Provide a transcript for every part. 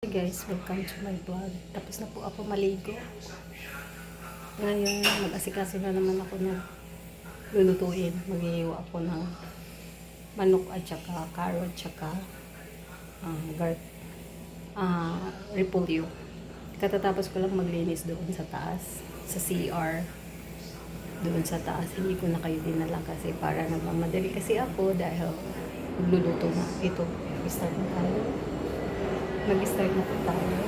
Hey guys, welcome to my vlog. Tapos na po ako maligo. Ngayon, mag-asikaso na naman ako na lulutuin. Maghihiwa ako ng manok at saka carrot, saka repolyo. Katatapos ko lang maglinis doon sa taas, sa CR. Doon sa taas, hindi ko na kayo dinala kasi para nagmamadali kasi ako dahil magluluto na. Ito, start na tayo. Mag-start na po tayo.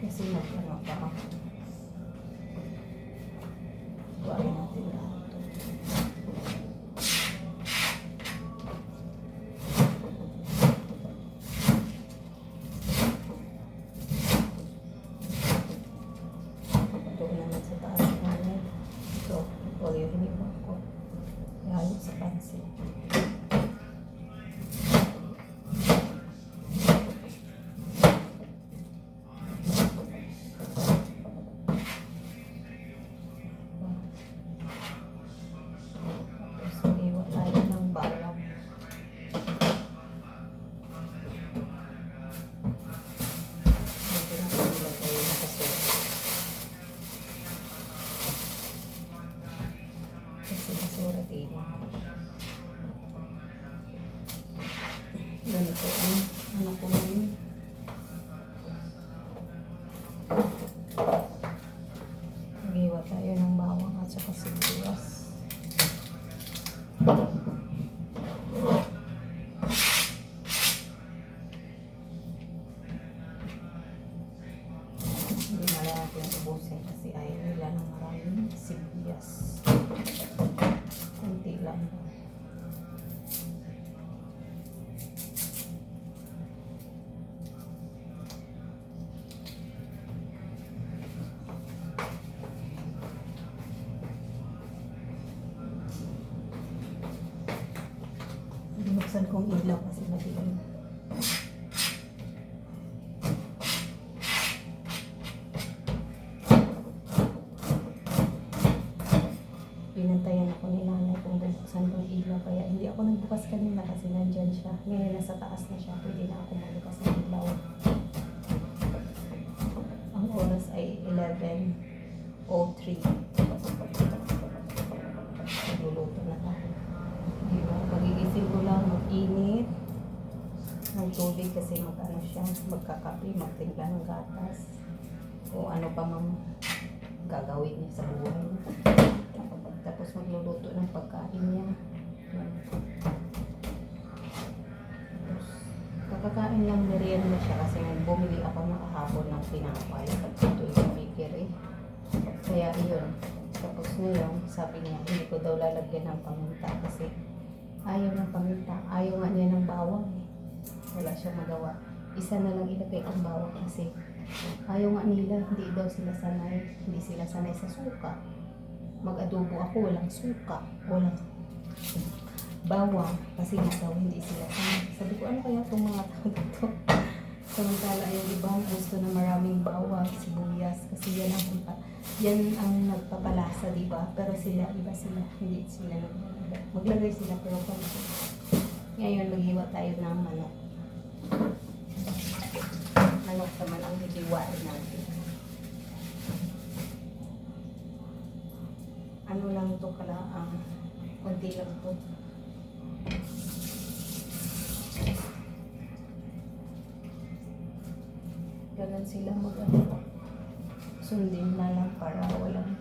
Kasi ano pa buwan natin lahat ito naman sa taas namin. Ito, yung hiniwa ko ihalo sa pansit. Kasi basura din. Ganito ang ano ko ngayon. Mag-iwa tayo ng bawang at saka sibuyas. Hindi na lang natin ubusin kasi ayaw nila ng maraming sibuyas. Kunti lang. Binuksan kong ilaw kasi madilim. Pinantayan ako ni nanay kung bubuksan kong ilaw kaya hindi ako nagbukas kanina kasi nandyan siya. Ngayon nasa taas na siya, pwede na ako magbukas ng ilaw. Ang oras ay 11:03. Nagluluto na ako. Diba? Pagigising ko lang mag-init ng tubig kasi mag-ano siya, magkakape, magtimpla ng gatas. O ano pa mang gagawin niya sa buhay niya. Tapos magluluto ng pagkain niya. Kakakain lang merienda siya kasi bumili ako ng kahapon ng tinapay at ito yung bakery. Kaya iyon. Tapos ngayon, sabi niya, hindi ko daw lalagyan ng paminta kasi ayaw ng paminta. Ayaw nga niya ng bawang. Wala siyang magawa. Isa na lang ilagay ang bawang kasi ayaw nga nila, hindi daw sila sanay. Hindi sila sanay sa suka. Mag-adobo ako, walang suka, walang bawang kasi nga daw hindi sila sanay. Sabi ko, ano kaya itong mga tao dito? Samantala yung ibang gusto na maraming bawang, sibuyas kasi yan ang nagpapalasa, di ba? Pero sila, iba sila, hindi sila maglagay sila pero konti. Ngayon maghiwa tayo ng manok. Manok naman ang hihiwain natin. Ano lang ito kalaang, konti lang ito. Ganun sila mag-ano. Sundin na lang para walang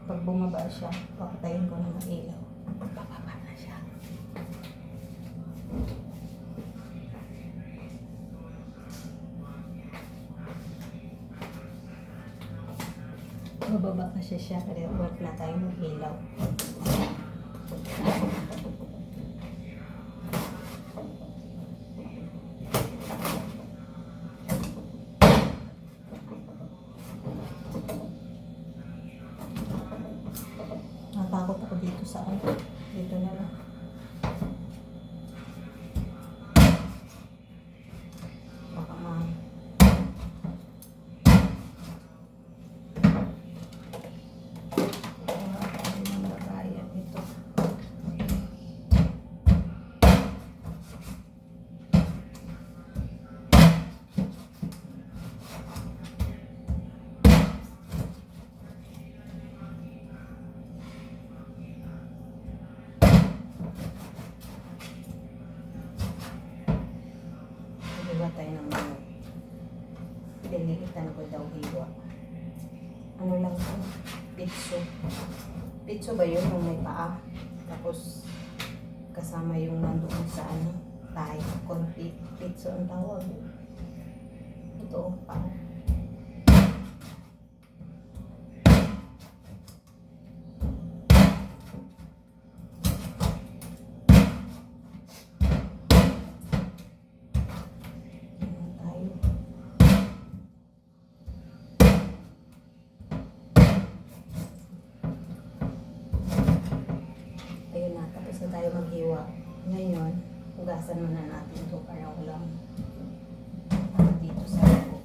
pag bumaba siya, papatayin ko ng ilaw. Bababa na siya. Bababa kasi siya, kaya work na tayo ng ilaw. Natakot ako dito sa ano. Dito na lang. Baka hiwa tayo ng manok. Pinilitan ko daw hiwa. Ano lang ito? Pitso. Pitso ba yun? Yung may paa. Tapos kasama yung nandoon sa ano? Thai. Konti. Pitso ang tawag. Ito. Paa. Ayun na, tapos na tayo maghiwa. Ngayon, hugasan muna natin ito para walang dito sa loob.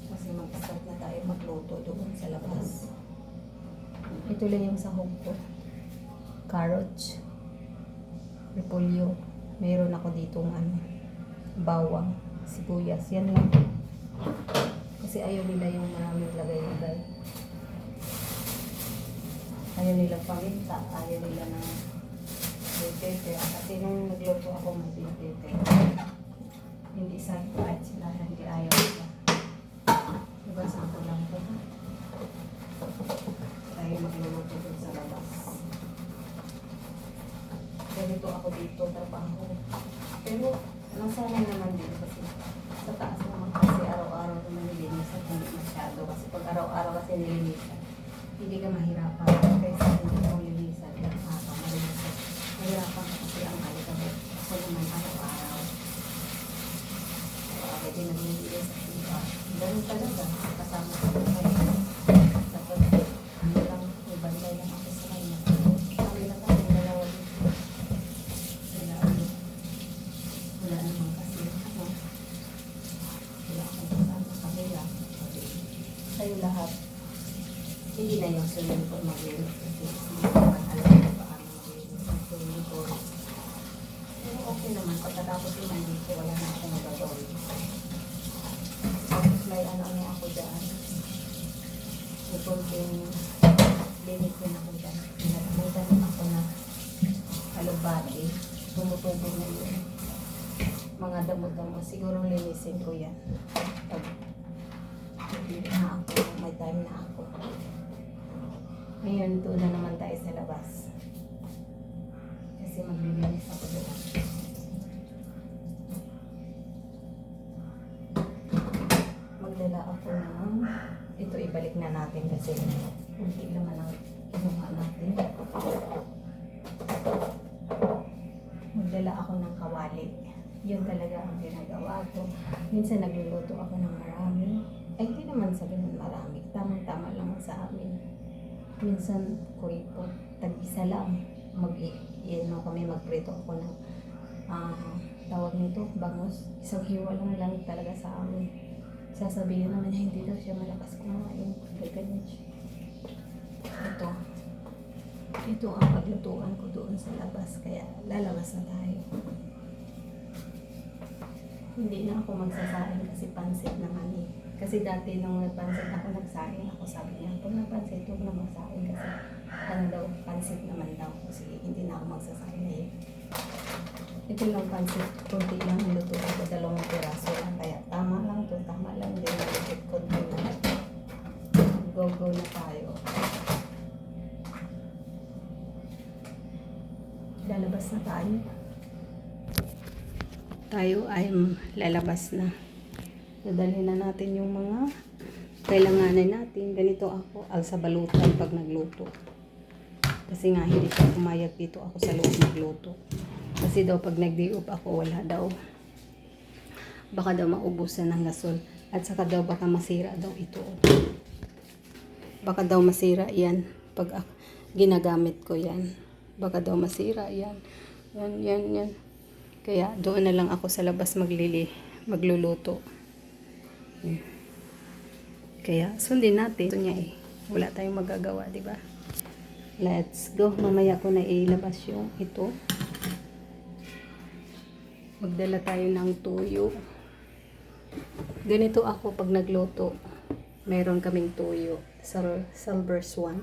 Kasi mag-start na tayo magluto doon sa labas. Ito lang yung sahog ko. Carrots, repolyo. Meron ako ditong bawang, sibuyas. Yan lang. Kasi ayaw nila yung maraming lagay-lagay. Ayaw nila paminta, ayaw nila ng pepper. Kasi nung nagluto ako may pepper. Hindi sa kahit sila, hindi ayaw nila. Diba sa ako lang po. Tayo magluluto dun sa labas. Ganito ako dito, trabaho. Pero nasanay naman din kasi sa taas naman kasi araw-araw naman nilinisan, hindi masyado. Kasi pag araw-araw kasi nilinisan, hindi ka mahirapan kaysa hindi mo lilisan at malilisan. Mahirapan kasi ang alikabot. Ako naman araw-araw. Araw-araw din naglilisan sa iba. Ganun talaga. Kasama sa buhay. Tapos, ano lang, ibantay lang ako sa kanya. Kami lang kami dalawa dito. Wala naman kasi. Wala akong kasama sa kanila. Kayo lahat. Hindi na yung swimming pool mag-linis kasi hindi naman alam ko paano mag-linis ng swimming pool. Pero okay naman, pagkatapos yung nandito, wala na akong magagawin. Tapos may ano ako dyan. May konting kalabati. Tumutubo na yun. Mga damo-damo. Siguro linisin ko yan. Pag hindi na ako, may time na ako. Ngayon, doon na naman tayo sa labas. Kasi maglilinis ako doon. Magdala ako ng ito, ibalik na natin kasi hindi naman ang kinuha natin. Magdala ako ng kawali. Yun talaga ang ginagawa ko. Minsan nagluluto ako ng marami. Ay, hindi naman sa ganun marami. Tamang-tama lang sa amin. Minsan, kuripot, tag-isa lang. Kami magprito ako ng tawag nito, bangus. Isang hiwa lang talaga sa amin. Sasabihin naman niya, hindi daw siya malakas kumain. Ganyan siya. Ito ang paglutuan ko doon sa labas. Kaya lalabas na tayo. Hindi na ako magsasaing kasi pansit naman eh. Kasi dati nung nagpansit ako, nagsaing ako. Sabi niya, pag nagpansit, huwag na magsaing kasi ano daw, pansit naman daw. Kasi hindi na ako magsasaing na yun. Ito lang pansit, kunti lang niluto ko, 2 piraso lang. Kaya tama lang to, tama lang din. Nalipit konti na. Go na tayo. Lalabas na tayo. Tayo ay lalabas na. Dadalhin na natin yung mga kailanganin natin. Ganito ako, alsa balutan pag nagluto. Kasi nga hindi siya pumayag dito ako sa loob magluto. Kasi daw pag nag-day-off ako, wala daw. Baka daw maubusan ng gasol. At saka daw baka masira daw ito. Baka daw masira yan. Pag ginagamit ko yan. Baka daw masira yan. Yan. Kaya doon na lang ako sa labas magluluto. Kaya sundin natin. Ito niya eh. Wala tayong magagawa, di ba? Let's go. Mamaya ko na ilabas yung ito. Magdala tayo ng tuyo. Ganito ako pag nagluto. Meron kaming tuyo. Silver Swan.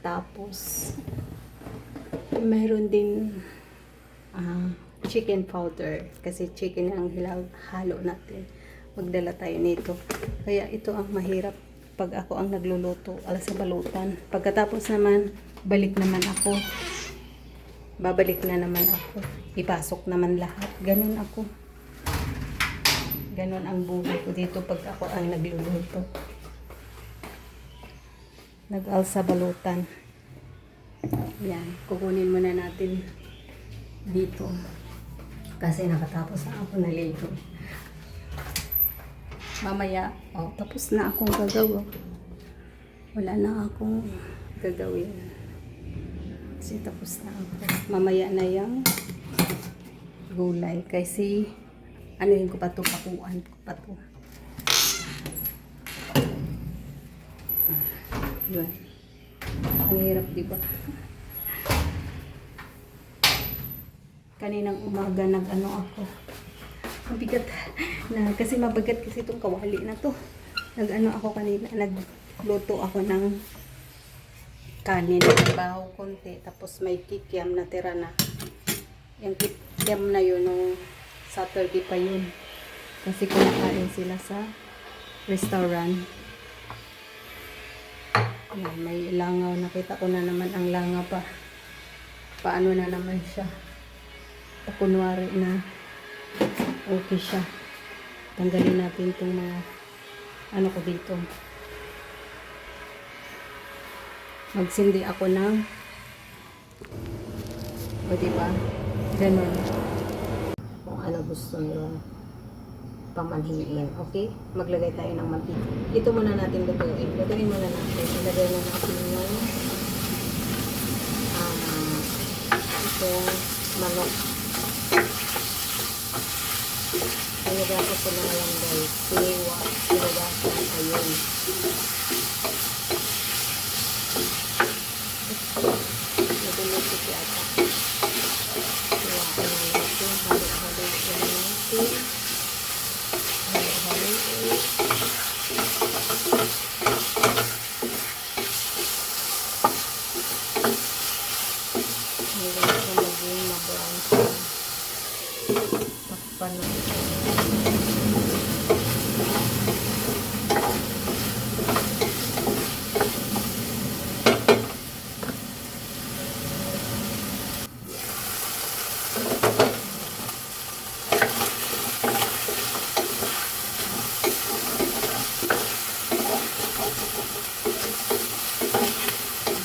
Tapos, meron din chicken powder. Kasi chicken ang halo natin. Magdala tayo nito. Kaya ito ang mahirap pag ako ang nagluluto. Alas sa balutan. Pagkatapos naman, balik naman ako. Babalik na naman ako. Ipasok naman lahat. Ganun ako. Ganun ang buhay ko dito pag ako ang nagluluto. Nag-alsa balutan. Yan. Kukunin muna natin dito. Kasi nakatapos na ako naligo. Mamaya, tapos na akong gagawa. Wala na akong gagawin. Kasi tapos na ako. Mamaya na yung gulay. Kasi, anuhin ko pa ito, pakuan ko pa ito. Yun. Ang hirap, diba? Kaninang umaga nag-ano ako. Mabigat na, kasi mabigat kasi itong kawali na to. Nag-ano ako kanina, nagluto ako ng kanin, bahaw konti, tapos may kikiam na tira na. Yung kikiam na yun, nung Saturday pa yun. Kasi kumakain sila sa restaurant. Yan, may langaw. Nakita ko na naman ang langaw pa. Paano na naman siya. Kunwari na okay siya. Tanggalin natin itong mga ano ko dito. Magsindi ako ng o diba? Ganun. Kung ano gusto nyo pamanhiin. Okay? Maglagay tayo ng mantika. Ito muna natin lutuin. Lutuin muna natin. Ilagay na natin yung itong manok. Ilagay ko na lang guys. Siwa. Ilagay ko na ayun. Naguluto siya ata. Siwa ko na natin. Halo-halo ko na natin. Halo-halo. Hanggang sa pa na.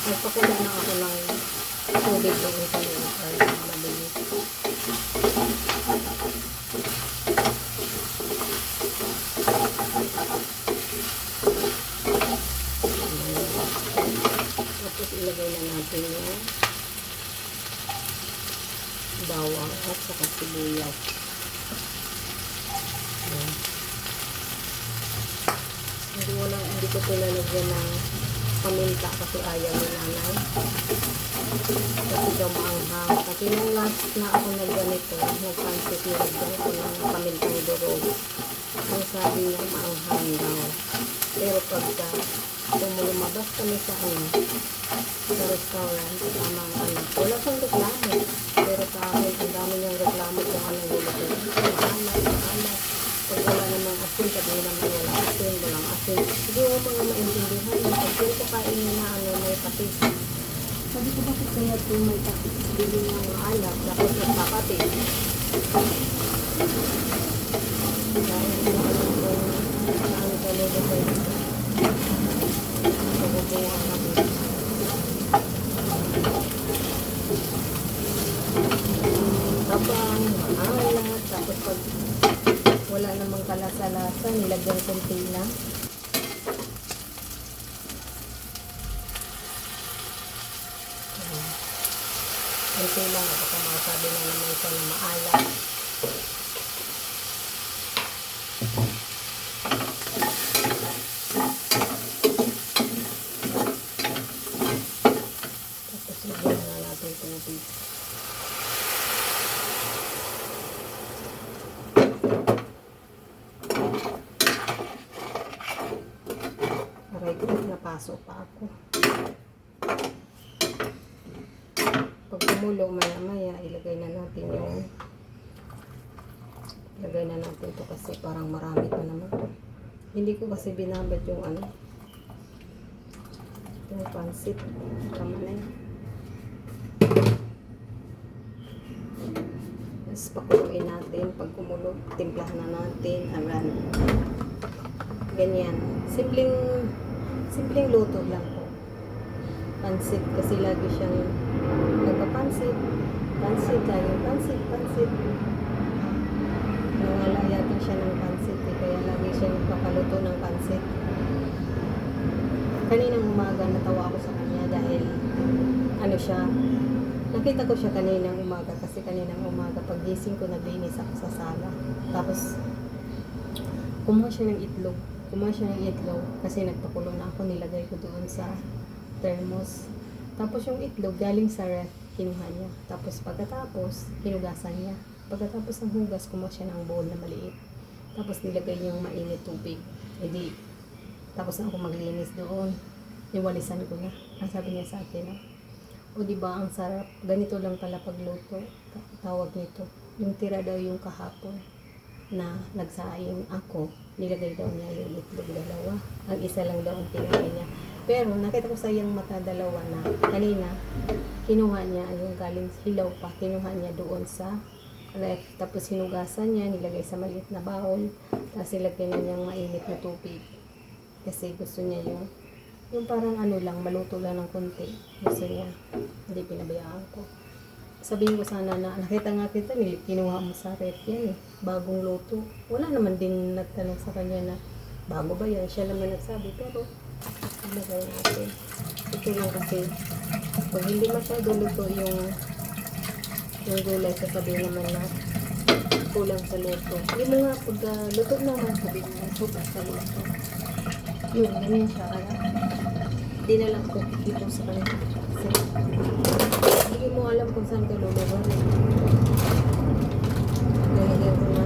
Nagpakulo na ako ng tubig doon sa iyo para mabilis. Tapos ilagay na natin yung bawang at saka sibuyas. Ayan. Hindi ko pinalagyan ng paminta kasi ayaw ni nanay. Kasi daw maanghang. Kasi nung last na ako nagganito, nagpansit nilagyan ko ng pamintang durog. Ang sabi niya maanghang daw. Pero pagka lumabas kami sa sa restaurant, tamang wala pang reklamo. Pero sa akin, ang dami niyang reklamo kung anong luluto. Maalat. Pag wala namang asin, sabihin naman walang asin. Hindi mo mga maintindihan. Pag yung kukain niya na may patis. Sabi ko bakit kaya ito may patis? Bili niya mga alak, tapos nagpapatis. Dahil hindi ko alam kung saan ito luluto ito. Pagbubuhan namin. Tapang, maalat, tapos pag wala namang kalasa-lasa, nilagyan konti lang. Konti lang, baka makasabi na naman siya na maalat. Tapos lagyan na natin tubig. Napasok pa ako. Pag kumulo, maya-maya, ilagay na natin ito kasi parang marami pa naman. Hindi ko kasi binabad yung yung pansit. Tama na yun. Tapos pakuluin natin. Pag kumulo, timplahan na natin. Ganyan. Simpleng luto lang po. Pansit kasi lagi siyang nagpapansit. Pansit. Nangalaya din siya ng pansit kaya lagi siya nagpapaluto ng pansit. Kaninang umaga natawa ako sa kanya dahil nakita ko siya kaninang umaga kasi kaninang umaga paggising ko naglinis ako sa sala. Tapos kumuha siya ng itlog kasi nagpakulo na ako, nilagay ko doon sa thermos. Tapos yung itlog galing sa ref, kinuha niya. Tapos pagkatapos, hinugasan niya. Pagkatapos ng hugas, kumuha siya ng bowl na maliit. Tapos nilagay niyang mainit tubig. Tapos na ako maglinis doon. Niwalisan ko na. Ang sabi niya sa akin, o diba ang sarap, ganito lang pala pagluto. Tawag nito. Yung tira daw yung kahapon na nagsaing ako, nilagay daw niya yung itlog dalawa. Ang isa lang daw ang tinigay niya. Pero nakita ko sa iyang mata dalawa na kanina, kinuha niya yung galing hilaw pa, kinuha niya doon sa ref. Tapos hinugasan niya, nilagay sa maliit na bowl. Tapos ilagay na niyang mainit na tubig. Kasi gusto niya yung parang lang, maluto lang ng konti. Gusto niya. Hindi pinabayaan ko. Sabihin ko sana na nakita nga kita, kinuha mo sa ref yan bagong luto. Wala naman din nagtanong sa kanya na bago ba yan, siya naman nagsabi. Pero ilagay natin. Ito lang kasi kung hindi masyado luto yung gulay, sasabihin naman na kulang sa luto. Hindi mo nga pag luto naman, sabihin mo super sa luto. Yun, ganyan siya. Hindi na lang ako dito sa kanya. Kasi hindi mo alam kung saan ka lulugan. Lalagyan ko na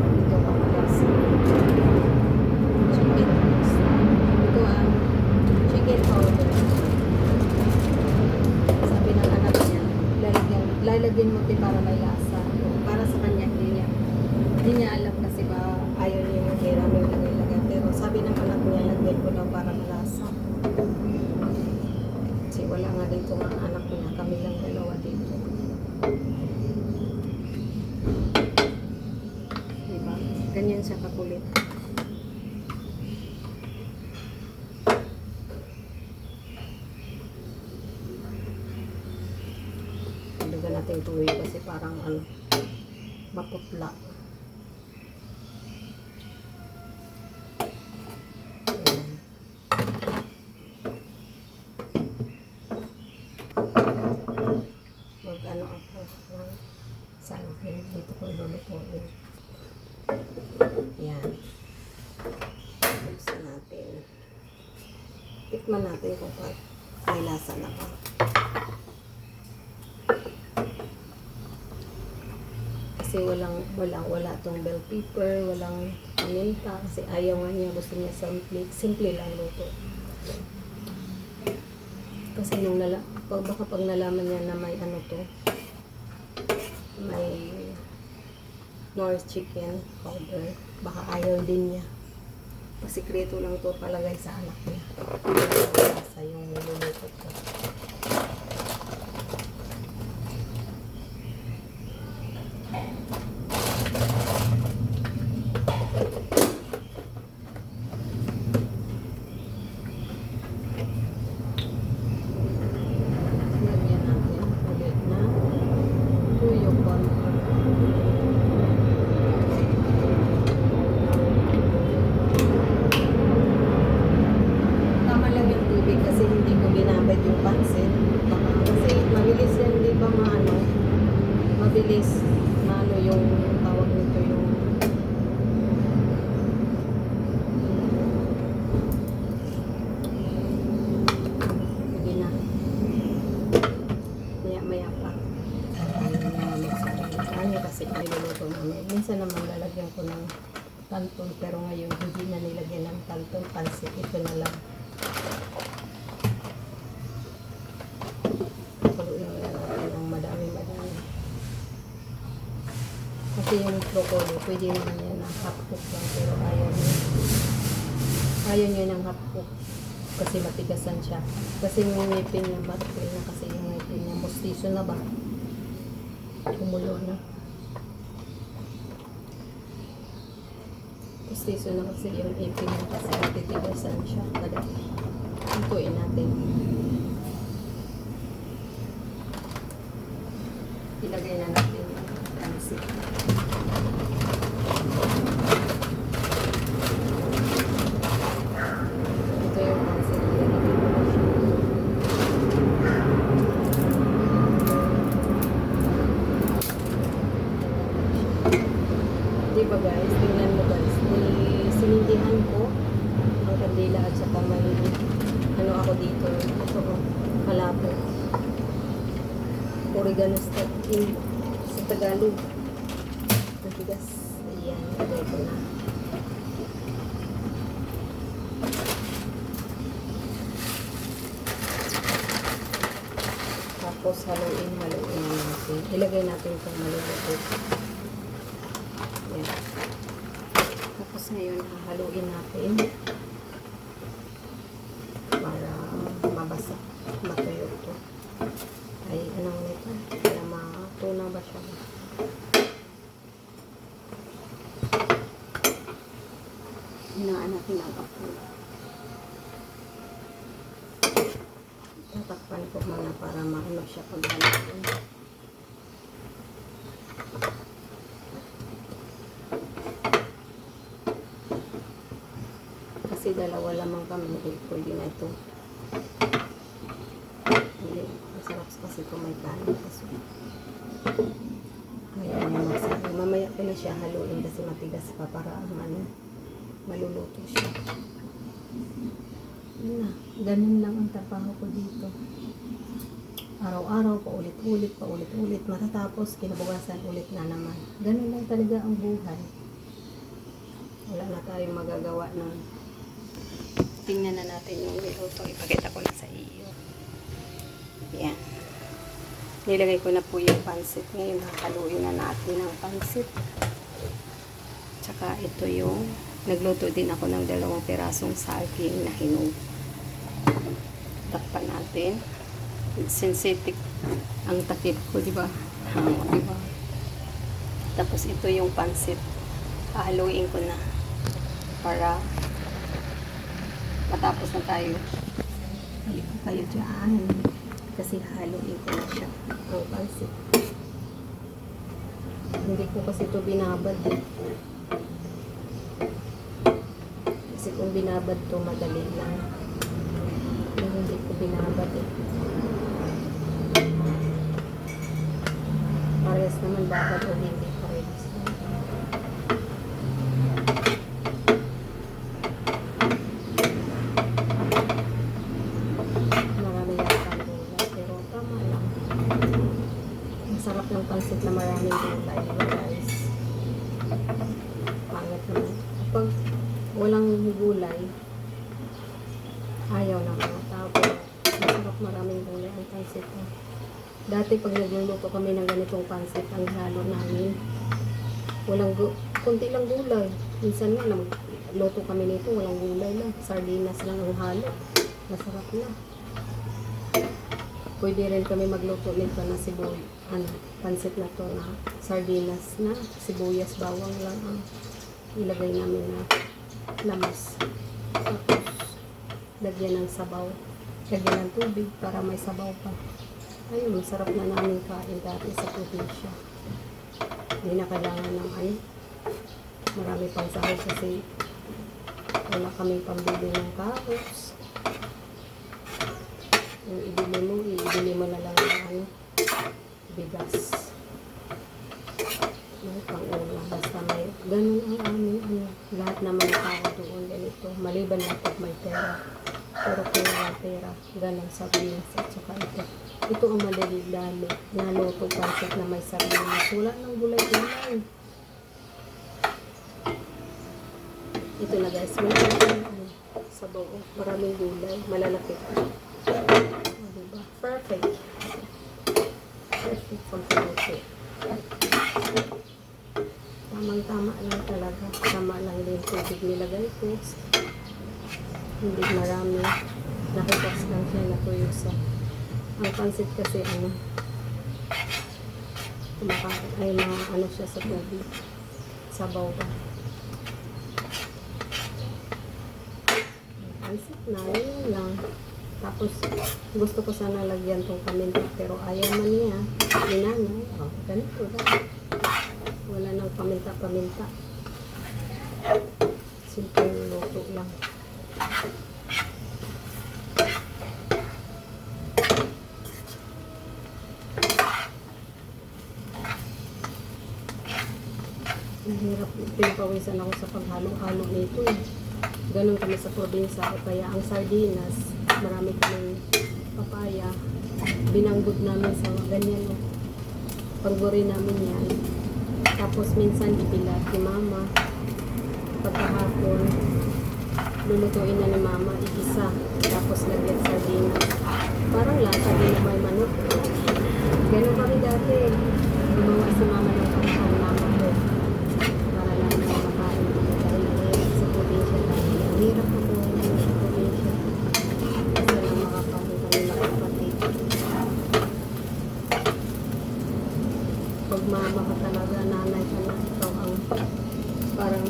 dito ka palas. Chicken. Ito chicken powder. Sabi ng anak niya, lalagyan lalagyan mo din para may lasa. Para sa kanya, hindi niya alam kasi ba ayaw niya yung maraming lagay-lagay. Pero sabi ng anak niya, lagyan ko daw para malasa. Kasi wala nga dito ang anak niya. Kami lang dalawa dito. Diba? Ganyan siya kakulit. Lagyan natin tuloy kasi parang maputla. Mag-ano ako ng salpin. Dito ko lulutuin. Yan. Buksan natin. Tikman natin kung may lasa na ba. Kasi wala tong bell pepper, walang paminta. Kasi ayaw nga niya, gusto niya simple lang luto. Kasi baka pag nalaman niya na may may North chicken powder, baka ayaw din niya. Pasikreto lang to palagay sa anak niya. Sa yung niluluto ko. Mabilis na yung tawag nito yung hindi na maya pa ayun kasi niluluto namin. Minsan naman lalagyan ko ng kanton pero ngayon hindi na nilagyan ng kanton, pansit, ito na lang. Kasi yung broccoli, pwede naman yan ng half cook lang, pero ayaw niya ng half cook kasi matigasan siya. Kasi yung ngipin niya, batil na kasi yung ngipin niya, mustiso na ba? Kumulo na. Mustiso na kasi yung ngipin niya kasi matitigasan siya. Kada ituin natin. Ilagay na natin yung pansit. Diba guys, tingnan mo guys, sinindihan ko ang kandila at saka may ako dito, ito kalapo, oregano sa Tagalog, matigas. Ayan, lagay ko na. Tapos haluin natin, ilagay natin itong maluluto. Yan. Tapos ngayon, haluin natin para mabasa, matuyo ito. Ay, anong nito? Para matunaw ba siya? Hinaan natin ang apo. Tatakpan ko muna para maano siya pag-haluin. Kasi dalawa lamang kami, pwede na ito. Hindi, masarap kasi ito may kanin. Kaya masabi. Mamaya ko na siya haluin kasi matigas pa para maluluto siya. Ganun lang ang trabaho ko dito. Araw-araw, paulit-ulit, matatapos, kinabukasan ulit na naman. Ganun lang talaga ang buhay. Wala na tayong magagawa ng tingnan na natin yung niluto. Ipakita ko na sa iyo. Yan. Nilagay ko na po yung pansit. Ngayon, haluin na natin ang pansit. Tsaka ito yung, nagluto din ako ng 2 pirasong saging na hinog. Takpan natin. Sensitive ang takip ko, di ba? Diba? Tapos ito yung pansit. Hahaluin ko na para matapos na tayo. Balik ko kayo dyan. Kasi haluin ko na siya ang pansit. Hindi ko kasi ito binabad eh. Kasi kung binabad to madali lang. Hindi ko binabad eh. Parehas naman babad o hindi parehas. Marami yata ang gulay, pero tama lang. Ang sarap ng pansit na maraming gulay, diba guys? Pangat naman. Kapag walang gulay, ayaw na mga tao. Masarap maraming gulay ang pansit. Dati pag nagluluto kami ng ganitong pansit, ang halo namin, kunti lang gulay. Minsan nga, luto kami nito, walang gulay lang. Sardinas lang ang halo. Masarap na. Pwede rin kami magluto nito na pansit na to na sardinas na, sibuyas, bawang lang ang ilagay namin na lamas. Tapos, lagyan ng sabaw. Lagyan ng tubig para may sabaw pa. Ayun, masarap na namin kain dati sa probinsya. Hindi na kailangan ng marami pang sahod kasi wala kaming pambili ng carrots. Yung ibili mo na lang ng bigas. May pang-ulam. Basta may, ganun ang aming lahat naman ng tao doon ganito. Maliban lang pag may pera. Pero kung wala pera, ganun sa Pinas at saka ito. Ito ang madali-dali na luto pansit na may sardinas. Wala ng gulay-gulay. Ito na guys. Wala ng sabaw. Maraming gulay. Malalaki. Diba? Perfect. Perfect for pansit. Tamang-tama lang talaga. Tama lang din tubig nilagay ko. Hindi marami. Nakitas lang siya na tuyo sa ang pansit kasi ano siya sa tubig. Sabaw ba? Pansit na, yun lang. Tapos, gusto ko sana lagyan tong paminta, pero ayaw man niya. Ginano. Ganito lang. Wala nang paminta-paminta. Simple luto lang. Mahirap, pinapawisan ako sa paghalo-halo nito eh. Ganun kami sa probinsya. Kaya ang sardinas, marami kaming papaya. Binanggod namin sa ganyan. Pangguri namin yan. Tapos minsan ibilat ni mama. Pagkahapon, lulutuin na ni mama, igisa. Tapos lagyan sardinas. Parang lasa din na may manok. Ganun kami dati. Gumawa si mama ng pangkang mama ko. Para lang na makain ako dahil sa probinsya tayo. Ang hirap na po sa probinsya. Kasi lang makakain kami makapatid. Pag mama ka talaga, nanay ka na, ikaw ang parang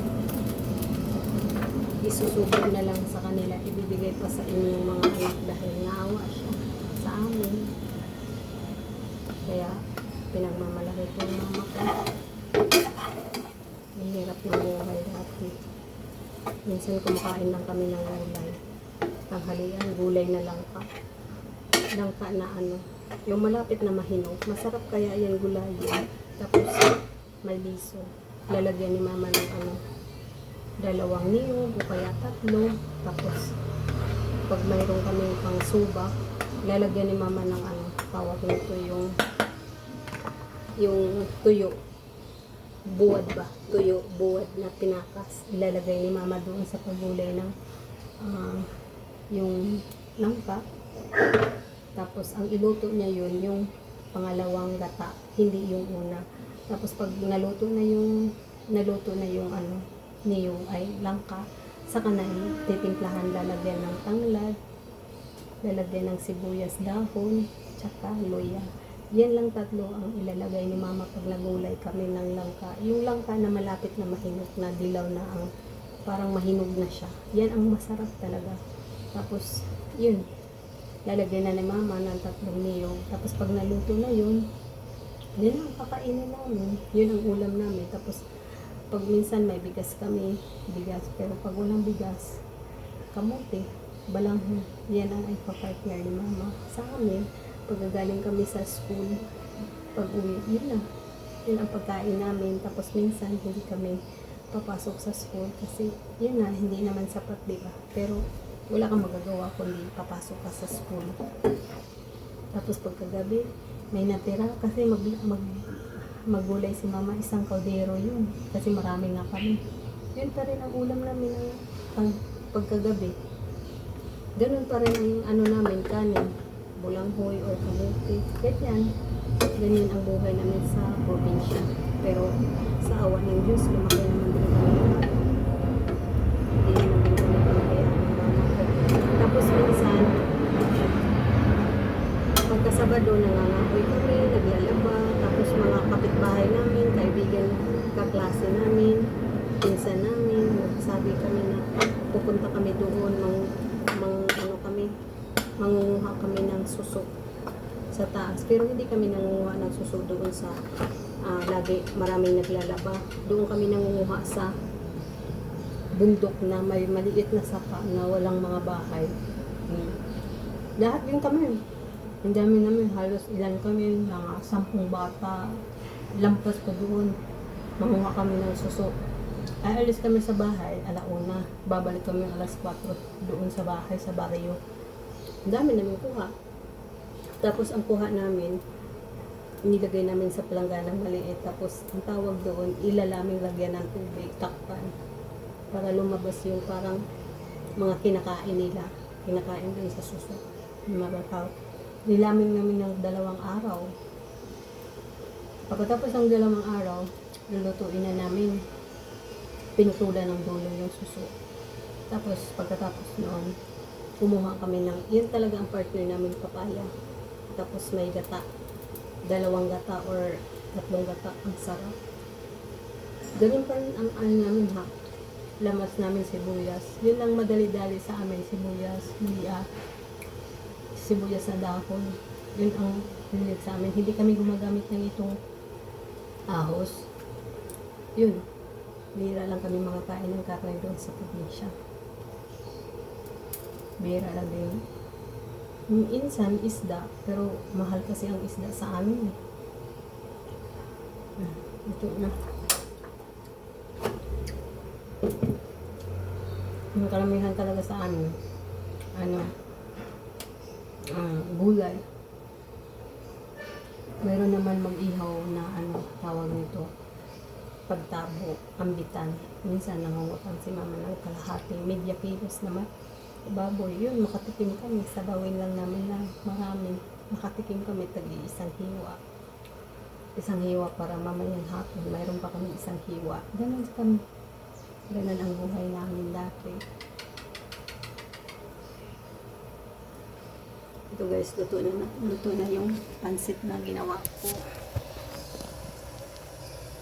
isusubod na lang sa kanila, ibibigay pa sa inyong mga anak dahil naawa siya sa amin. Kaya pinagmamalaki ko yung mama ko. Mahirap na buhay dati. Minsan kumakain lang kami ng gulay. Tanghalian, gulay na langka. Langka na yung malapit na mahinog. Masarap kaya yung gulay yun. Tapos may liso. Lalagyan ni mama ng 2 niyog o kaya 3. Tapos pag mayroon kami pang suba, lalagyan ni mama ng tawag nito yung tuyo. Buwad ba? Tuyo, buwad na pinakas. Ilalagay ni mama doon sa pagulay ng yung langka. Tapos ang iluto niya yun, yung pangalawang gata, hindi yung una. Tapos pag naluto na yung ano, niyog ay langka, saka na titimplahan, lalagyan ng tanglad, lalagyan ng sibuyas dahon, tsaka luya. Yan lang tatlo ang ilalagay ni mama pag nagulay kami ng langka. Yung langka na malapit na mahinog na, dilaw na ang parang mahinog na siya. Yan ang masarap talaga. Tapos, yun. Lalagyan na ni mama ng tatlong niyog. Tapos pag naluto na yun, yun ang kakainin namin. Yun ang ulam namin. Tapos, pag minsan may bigas kami, bigas. Pero pag walang bigas, kamote, balangho. Yan ang ipapartner ni mama sa amin. Pagkagaling kami sa school, pag uwi, yun na. Yun ang pagkain namin. Tapos minsan, hindi kami papasok sa school kasi yun na, hindi naman sapat, diba? Pero wala kang magagawa kundi papasok ka sa school. Tapos pagkagabi, may natira kasi maggulay si mama, isang kaldero yun. Kasi marami nga kami. Yun pa rin ang ulam namin ang pagkagabi. Ganun pa rin ang ano namin, kanin. Bulanghoy or kamote. Ganyan ang buhay namin sa probinsya. Pero sa awa ng Diyos, lumaki naman din kami. Hindi naman din kami pinabayaan ng mama ko. Tapos minsan, pagka Sabado, nangangapoy kami, naglalaba. Tapos mga kapitbahay namin, kaibigan, kaklase namin, pinsan namin, sabi kami na pupunta kami doon, mangunguha kami ng susok sa taas. Pero hindi kami nangunguha ng susok doon sa lagi maraming naglalaba. Doon kami nangunguha sa bundok na may maliit na sapa na walang mga bahay. Lahat din kami. Ang dami namin, halos ilan kami, mga 10 bata. Lampas ko doon. Mangunguha kami ng susok. Ay, alis kami sa bahay, 1:00. Babalik kami 4:00 doon sa bahay, sa baryo. Ang dami namin kuha. Tapos ang kuha namin, nilagay namin sa palangganang maliit. Tapos ang tawag doon, ilalaming lagyan ng tubig, takpan. Para lumabas yung parang mga kinakain nila. Kinakain din sa suso. Mabataw. Nilaming namin ng 2 araw. Pagkatapos ng 2 araw, lulutuin na namin. Pinutulan ng dulo yung suso. Tapos pagkatapos noon, kumuha kami ng, yun talaga ang partner namin, papaya. Tapos may gata. 2 gata or 3 gata. Ang sarap. Ganun pa rin ang ano namin ha. Lamas namin sibuyas. Yun lang madali-dali sa amin, sibuyas, luya, sibuyas na dahon. Yun ang hilig sa amin. Hindi kami gumagamit ng itong ahos. Yun. Bihira lang kami makakain ng karne doon sa probinsya. Bihira lang din. Minsan isda, pero mahal kasi ang isda sa amin. Ito na. Yung karamihan talaga sa amin, gulay. Meron naman mag-ihaw na tawag nito, pagtabo, ambitan. Minsan nangungutang si mama ng kalahating media kilos naman. Baboy, yun, makatikim kami. Sabawin lang namin na marami. Makatikim kami tag-iisang hiwa. Isang hiwa para mamayang hapon. Mayroon pa kami isang hiwa. Ganun kami. Ganun ang buhay namin dati. Ito guys, luto na yung pansit na ginawa ko.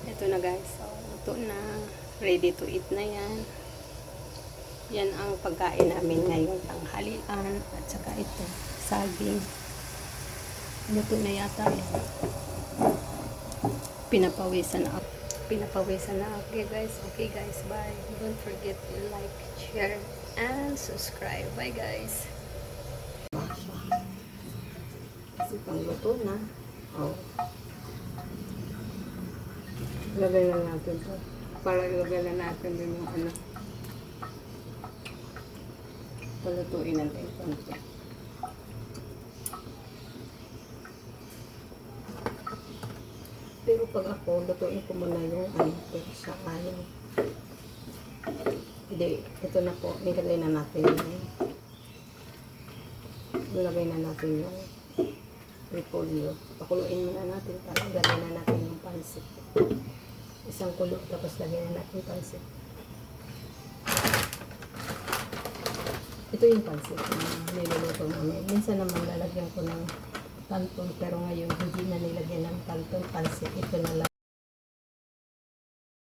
Ito na guys, so, luto na. Ready to eat na yan. Yan ang pagkain namin ngayong tanghalian. At saka ito, saging. Luto na yata yan. Pinapawisan na ako. Okay guys, bye. Don't forget to like, share, and subscribe. Bye guys. Kasi pang luto na. Oh. Lagay lang natin to. Para ilagay lang natin din yung palutuin natin konti. Pero pag ako, lutuin ko muna yung pero sa ayaw. Hindi, ito na po. Nilagay na natin yung repolyo. Pakuluin muna natin para lagyan na natin yung pansit. Isang kulo, tapos lagyan na natin yung pansit. Ito yung pansit na niluluto namin. Minsan naman lalagyan ko ng kanton, pero ngayon hindi na nilagyan ng kanton pansit. Ito na lang.